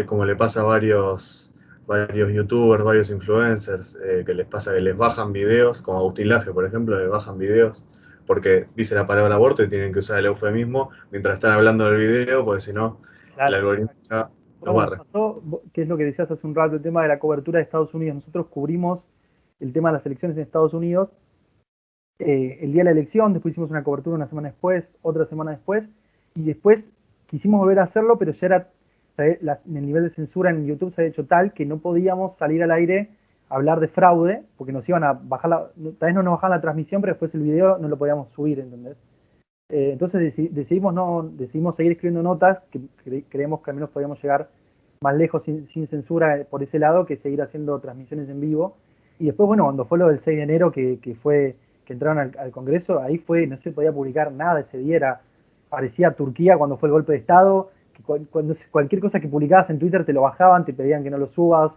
como le pasa a varios youtubers, varios influencers, que les pasa que les bajan videos, como Agustín Laje, por ejemplo, le bajan videos porque dice la palabra aborto y tienen que usar el eufemismo mientras están hablando del video, porque si no, el Claro, algoritmo exacto. ya los Bueno, nos barre. pasó, que es lo que decías hace un rato, el tema de la cobertura de Estados Unidos. Nosotros cubrimos el tema de las elecciones en Estados Unidos el día de la elección, después hicimos una cobertura una semana después, otra semana después, y después quisimos volver a hacerlo, pero ya era, el nivel de censura en YouTube se había hecho tal que no podíamos salir al aire a hablar de fraude, porque nos iban a bajar tal vez no nos bajaban la transmisión, pero después el video no lo podíamos subir, ¿entendés? Entonces decidimos seguir escribiendo notas, que creemos que al menos podíamos llegar más lejos sin censura por ese lado que seguir haciendo transmisiones en vivo. Y después, bueno, cuando fue lo del 6 de enero que entraron al Congreso, ahí no se podía publicar nada ese día, parecía Turquía cuando fue el golpe de Estado, que cualquier cosa que publicabas en Twitter te lo bajaban, te pedían que no lo subas,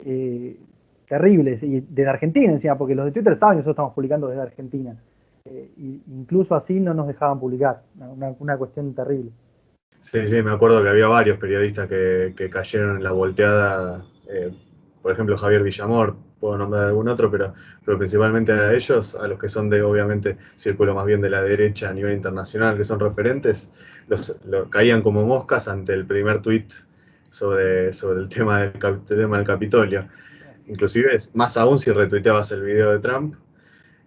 eh, terribles, y desde Argentina encima, porque los de Twitter saben que nosotros estamos publicando desde Argentina. Incluso así no nos dejaban publicar, una cuestión terrible. Sí, sí, me acuerdo que había varios periodistas que cayeron en la volteada, por ejemplo Javier Villamor, puedo nombrar algún otro, pero principalmente a ellos, a los que son de, obviamente, círculo más bien de la derecha a nivel internacional, que son referentes, caían como moscas ante el primer tuit sobre el tema del Capitolio. Inclusive, más aún si retuiteabas el video de Trump,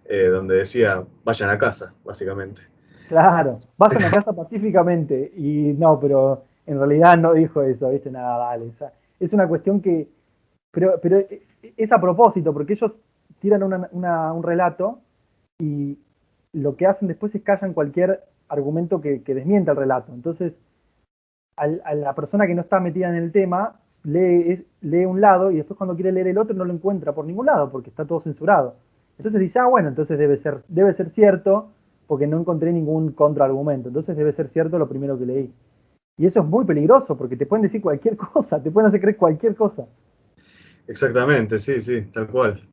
donde decía, vayan a casa, básicamente. Claro, vayan a casa pacíficamente. Y no, pero en realidad no dijo eso, ¿viste? Nada, vale. O sea, es una cuestión que. Pero es a propósito, porque ellos tiran un relato y lo que hacen después es callan cualquier argumento que desmienta el relato. Entonces, a la persona que no está metida en el tema lee un lado y después cuando quiere leer el otro no lo encuentra por ningún lado porque está todo censurado. Entonces dice, bueno, entonces debe ser cierto porque no encontré ningún contraargumento. Entonces debe ser cierto lo primero que leí. Y eso es muy peligroso porque te pueden decir cualquier cosa, te pueden hacer creer cualquier cosa. Exactamente, sí, sí, tal cual.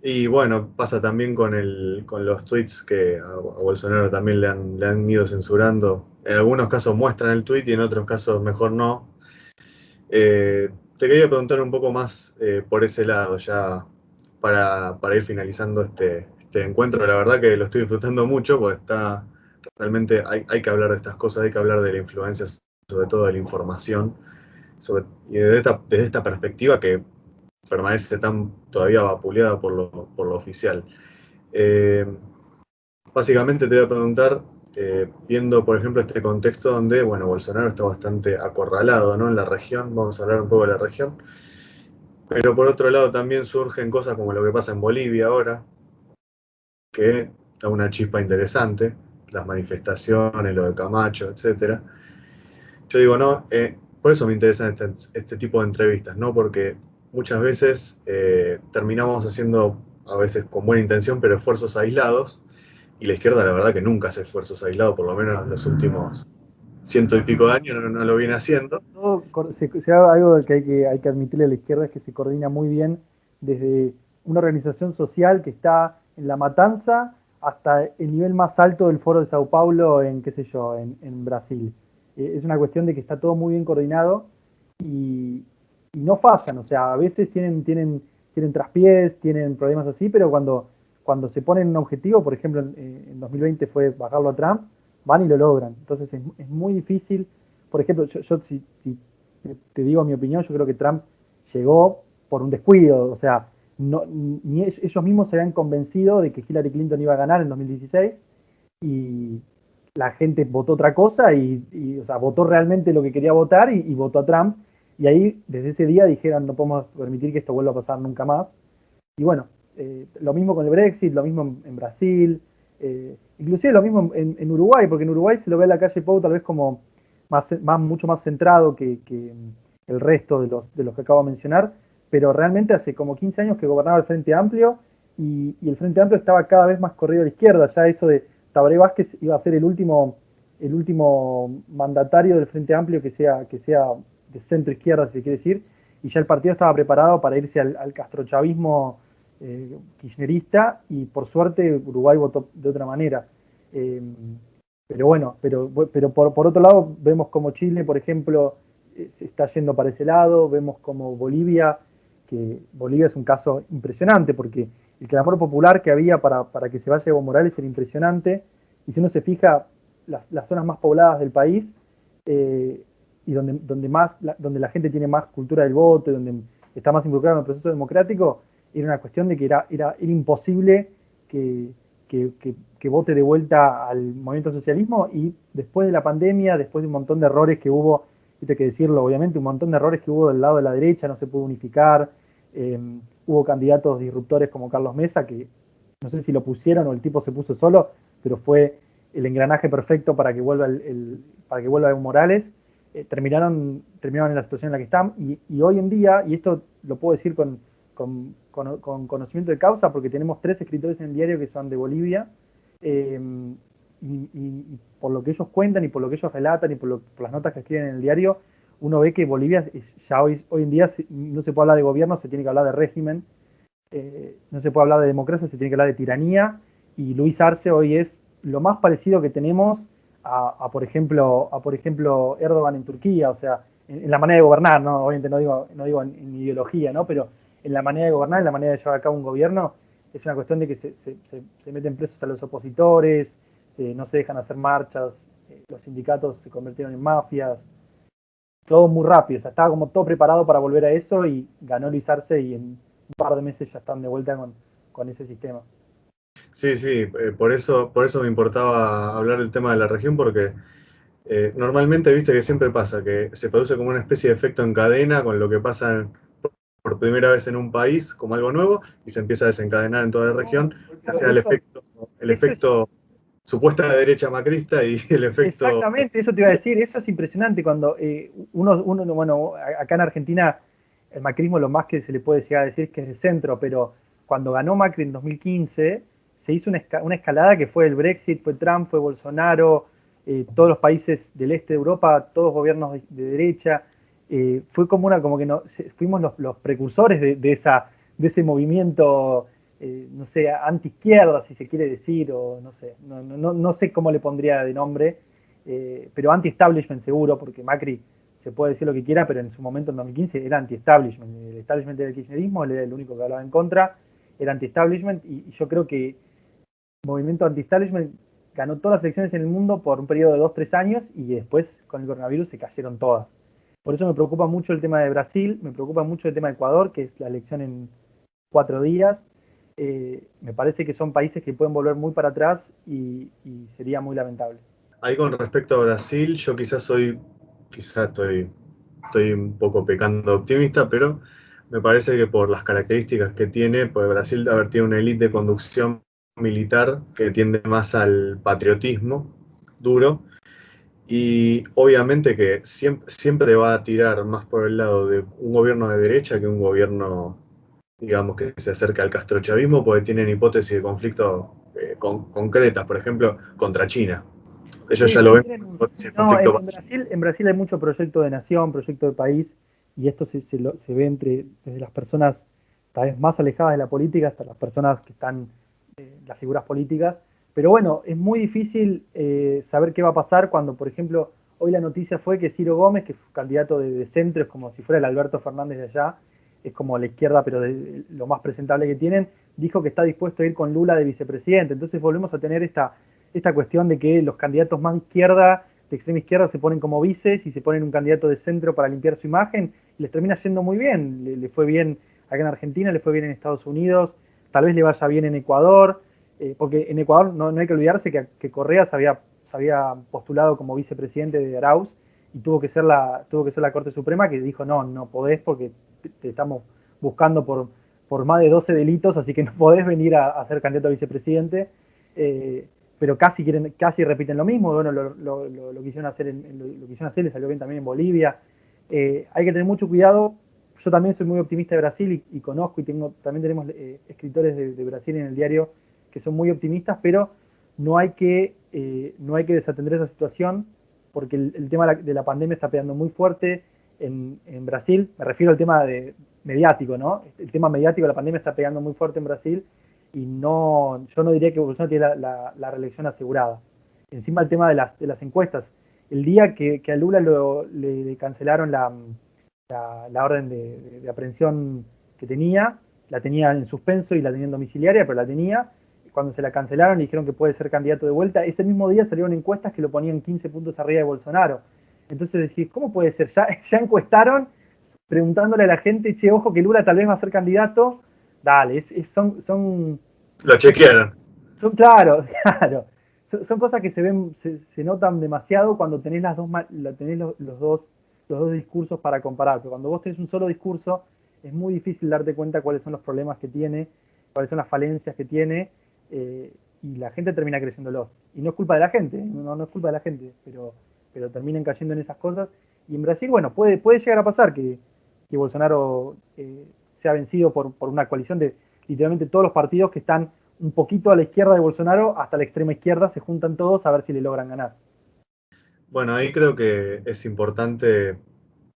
Y bueno, pasa también con los tweets que a Bolsonaro también le han ido censurando. En algunos casos muestran el tweet y en otros casos mejor no. Te quería preguntar un poco más por ese lado, ya para ir finalizando este encuentro. La verdad que lo estoy disfrutando mucho, porque realmente hay que hablar de estas cosas, hay que hablar de la influencia, sobre todo de la información, y desde esta perspectiva que permanece tan todavía vapuleada por lo oficial. Eh, básicamente te voy a preguntar, viendo por ejemplo este contexto donde, bueno, Bolsonaro está bastante acorralado, ¿no? En la región, vamos a hablar un poco de la región, pero por otro lado también surgen cosas como lo que pasa en Bolivia ahora, que da una chispa interesante, las manifestaciones, lo de Camacho, etcétera. Yo digo, no, por eso me interesan este tipo de entrevistas, ¿no? Porque muchas veces terminamos haciendo, a veces con buena intención, pero esfuerzos aislados, y la izquierda la verdad que nunca hace esfuerzos aislados, por lo menos en los últimos ciento y pico de años no lo viene haciendo. Algo que hay que admitirle a la izquierda es que se coordina muy bien desde una organización social que está en La Matanza hasta el nivel más alto del Foro de Sao Paulo en, qué sé yo, en Brasil. Es una cuestión de que está todo muy bien coordinado y, y no fallan, o sea, a veces tienen traspiés, tienen problemas así, pero cuando se ponen un objetivo, por ejemplo, en 2020 fue bajarlo a Trump, van y lo logran. Entonces es muy difícil. Por ejemplo, yo si te digo mi opinión, yo creo que Trump llegó por un descuido, o sea, ni ellos mismos se habían convencido de que Hillary Clinton iba a ganar en 2016 y la gente votó otra cosa o sea, votó realmente lo que quería votar y votó a Trump. Y ahí, desde ese día, dijeron, no podemos permitir que esto vuelva a pasar nunca más. Y bueno, lo mismo con el Brexit, lo mismo en Brasil, inclusive lo mismo en Uruguay, porque en Uruguay se lo ve a la calle Pou tal vez como mucho más centrado que el resto de los que acabo de mencionar, pero realmente hace como 15 años que gobernaba el Frente Amplio y el Frente Amplio estaba cada vez más corrido a la izquierda, ya eso de Tabaré Vázquez iba a ser el último mandatario del Frente Amplio que sea de centro izquierda, si se quiere decir, y ya el partido estaba preparado para irse al castrochavismo kirchnerista y por suerte Uruguay votó de otra manera. Eh, pero bueno, pero por otro lado vemos como Chile, por ejemplo, se está yendo para ese lado, vemos como Bolivia, que Bolivia es un caso impresionante porque el clamor popular que había para que se vaya Evo Morales era impresionante y si uno se fija las zonas más pobladas del país eh, y donde la gente tiene más cultura del voto, donde está más involucrada en el proceso democrático, era una cuestión de que era imposible que, que vote de vuelta al movimiento socialismo y después de la pandemia, después de un montón de errores que hubo, hay que decirlo obviamente, un montón de errores que hubo del lado de la derecha, no se pudo unificar, eh, hubo candidatos disruptores como Carlos Mesa, que no sé si lo pusieron o el tipo se puso solo, pero fue el engranaje perfecto para que vuelva para que vuelva Evo Morales. Terminaron en la situación en la que están y hoy en día, y esto lo puedo decir con conocimiento de causa, porque tenemos 3 escritores en el diario que son de Bolivia, eh, y por lo que ellos cuentan y por lo que ellos relatan y por las notas que escriben en el diario, uno ve que Bolivia ya hoy en día no se puede hablar de gobierno, se tiene que hablar de régimen, no se puede hablar de democracia, se tiene que hablar de tiranía, y Luis Arce hoy es lo más parecido que tenemos por ejemplo, Erdogan en Turquía, o sea, en la manera de gobernar, ¿no? Obviamente no digo en ideología, ¿no? Pero en la manera de gobernar, en la manera de llevar a cabo un gobierno, es una cuestión de que se meten presos a los opositores, no se dejan hacer marchas, los sindicatos se convirtieron en mafias, todo muy rápido, o sea, estaba como todo preparado para volver a eso y ganó Luis Arce y en un par de meses ya están de vuelta con ese sistema. Sí, sí, por eso me importaba hablar del tema de la región, porque normalmente, viste que siempre pasa, que se produce como una especie de efecto en cadena con lo que pasa por primera vez en un país como algo nuevo y se empieza a desencadenar en toda la región, No, ya pero sea el eso es efecto supuesta derecha macrista y el efecto... exactamente, eso te iba a decir, eso es impresionante cuando bueno, acá en Argentina el macrismo lo más que se le puede llegar a decir es que es de centro, pero cuando ganó Macri en 2015 se hizo una escalada que fue el Brexit, fue Trump, fue Bolsonaro, todos los países del este de Europa, todos gobiernos de derecha, fue como que no, fuimos los precursores de ese movimiento no sé, anti-izquierda, si se quiere decir, o no sé, no sé cómo le pondría de nombre, pero anti-establishment seguro, porque Macri se puede decir lo que quiera, pero en su momento, en 2015, era anti-establishment. El establishment del kirchnerismo, él era el único que hablaba en contra, era anti-establishment, y yo creo que el movimiento anti-establishment ganó todas las elecciones en el mundo por un periodo de 2 3 años, y después, con el coronavirus, se cayeron todas. Por eso me preocupa mucho el tema de Brasil, me preocupa mucho el tema de Ecuador, que es la elección en 4 días, me parece que son países que pueden volver muy para atrás y sería muy lamentable. Ahí con respecto a Brasil, yo quizás estoy un poco pecando optimista, pero me parece que por las características que tiene, pues Brasil tiene una élite de conducción militar que tiende más al patriotismo duro y obviamente que siempre va a tirar más por el lado de un gobierno de derecha que un gobierno, digamos, que se acerca al castrochavismo, porque tienen hipótesis de conflicto concretas, por ejemplo, contra China. Ellos Sí, ya lo ven tienen como hipótesis de no, conflicto. En Brasil hay mucho proyecto de nación, proyecto de país, y esto se ve desde las personas tal vez más alejadas de la política hasta las personas que están, las figuras políticas. Pero bueno, es muy difícil saber qué va a pasar cuando, por ejemplo, hoy la noticia fue que Ciro Gómez, que es candidato de centro, es como si fuera el Alberto Fernández de allá, es como la izquierda, pero lo más presentable que tienen, dijo que está dispuesto a ir con Lula de vicepresidente. Entonces volvemos a tener esta cuestión de que los candidatos más de izquierda, de extrema izquierda, se ponen como vices y se ponen un candidato de centro para limpiar su imagen y les termina yendo muy bien. Le fue bien acá en Argentina, le fue bien en Estados Unidos, tal vez le vaya bien en Ecuador, porque en Ecuador no hay que olvidarse que Correa se había postulado como vicepresidente de Arauz y tuvo que ser la Corte Suprema que dijo no podés porque te estamos buscando por más de 12 delitos, así que no podés venir a ser candidato a vicepresidente. Eh, pero casi repiten lo mismo. Bueno, lo quisieron hacer, lo quisieron hacer, le salió bien también en Bolivia. Hay que tener mucho cuidado. Yo también soy muy optimista de Brasil y conozco y también tenemos escritores de Brasil en el diario que son muy optimistas, pero no hay que desatender esa situación porque el tema de la pandemia está pegando muy fuerte en Brasil. Me refiero al tema mediático, ¿no? El tema mediático de la pandemia está pegando muy fuerte en Brasil y yo no diría que Bolsonaro tiene la reelección asegurada. Encima el tema de las encuestas. El día que a Lula le cancelaron la orden de aprehensión que tenía, la tenía en suspenso y la tenía en domiciliaria, pero la tenía. Cuando se la cancelaron le dijeron que puede ser candidato de vuelta. Ese mismo día salieron encuestas que lo ponían 15 puntos arriba de Bolsonaro. Entonces decís, ¿cómo puede ser? Ya encuestaron preguntándole a la gente, che, ojo que Lula tal vez va a ser candidato. Dale, Lo chequearon. claro, claro. Son cosas que se notan demasiado cuando tenés tenés los dos discursos para comparar. Pero cuando vos tenés un solo discurso, es muy difícil darte cuenta cuáles son los problemas que tiene, cuáles son las falencias que tiene, y la gente termina creyéndolo. Y no es culpa de la gente, no es culpa de la gente, pero terminan cayendo en esas cosas. Y en Brasil, bueno, puede llegar a pasar que Bolsonaro sea vencido por una coalición de literalmente todos los partidos que están un poquito a la izquierda de Bolsonaro hasta la extrema izquierda, se juntan todos a ver si le logran ganar. Bueno, ahí creo que es importante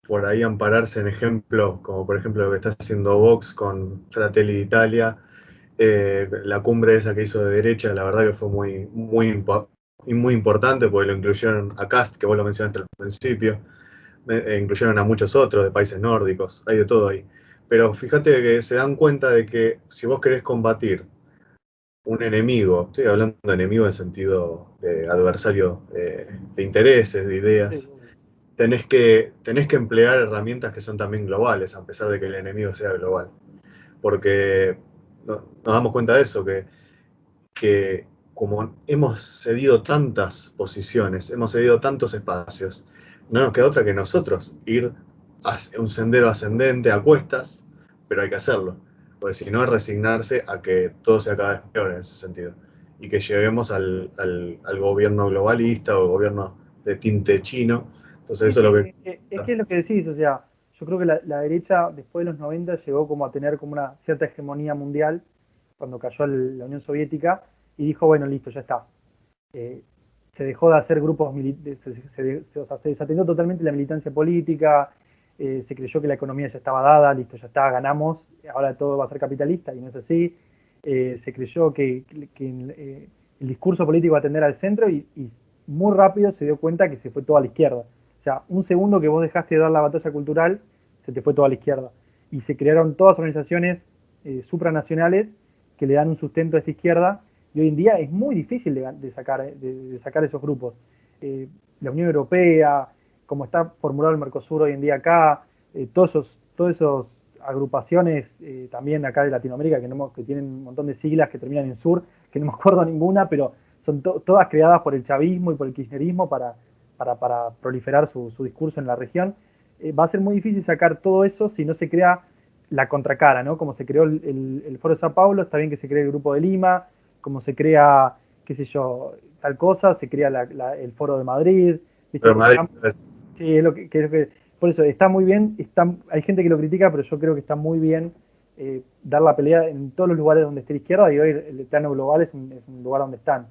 por ahí ampararse en ejemplos, como por ejemplo lo que está haciendo Vox con Fratelli d'Italia, la cumbre esa que hizo de derecha, la verdad que fue muy importante porque lo incluyeron a Cast, que vos lo mencionaste al principio, incluyeron a muchos otros de países nórdicos, hay de todo ahí. Pero fíjate que se dan cuenta de que si vos querés combatir un enemigo, estoy hablando de enemigo en sentido de adversario de intereses, de Sí, ideas, tenés que emplear herramientas que son también globales, a pesar de que el enemigo sea global. Porque nos damos cuenta de eso, que como hemos cedido tantas posiciones, hemos cedido tantos espacios, no nos queda otra que nosotros ir a un sendero ascendente a cuestas, pero hay que hacerlo, porque si no es resignarse a que todo sea cada vez peor en ese sentido, y que lleguemos al gobierno globalista o gobierno de tinte chino. Entonces sí, eso es lo sí, que... es que es lo que decís, o sea, yo creo que la derecha después de los 90 llegó como a tener como una cierta hegemonía mundial cuando cayó la Unión Soviética y dijo, bueno, listo, ya está. Eh, Se dejó de hacer grupos militares, o sea, se desatendió totalmente la militancia política, se creyó que la economía ya estaba dada, listo, ya está, ganamos, ahora todo va a ser capitalista y no es así. Se creyó que el discurso político va a tender al centro y muy rápido se dio cuenta que se fue todo a la izquierda. O sea, un segundo que vos dejaste de dar la batalla cultural, se te fue todo a la izquierda. Y se crearon todas organizaciones supranacionales que le dan un sustento a esta izquierda y hoy en día es muy difícil de sacar esos grupos. La Unión Europea, como está formulado el Mercosur hoy en día acá, todos esos agrupaciones también acá de Latinoamérica que tienen un montón de siglas que terminan en sur, que no me acuerdo ninguna, pero son todas creadas por el chavismo y por el kirchnerismo para proliferar su discurso en la región. Va a ser muy difícil sacar todo eso si no se crea la contracara, ¿no? Como se creó el Foro de Sao Paulo, está bien que se cree el Grupo de Lima, como se crea, qué sé yo, tal cosa, se crea el Foro de Madrid, Pero ¿viste? Madrid, Sí, por eso está muy bien, hay gente que lo critica, pero yo creo que está muy bien dar la pelea en todos los lugares donde esté la izquierda, y hoy el plano global es un lugar donde están.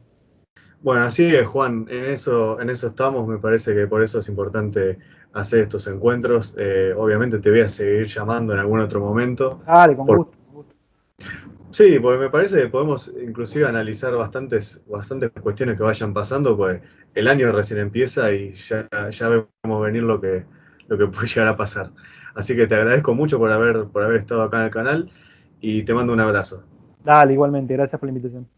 bueno, así es, Juan, en eso estamos, me parece que por eso es importante hacer estos encuentros. Obviamente te voy a seguir llamando en algún otro momento. Dale, con por- gusto, con gusto. sí, porque me parece que podemos inclusive analizar bastantes cuestiones que vayan pasando, pues el año recién empieza y ya vemos venir lo que puede llegar a pasar. Así que te agradezco mucho por haber estado acá en el canal y te mando un abrazo. Dale, igualmente, gracias por la invitación.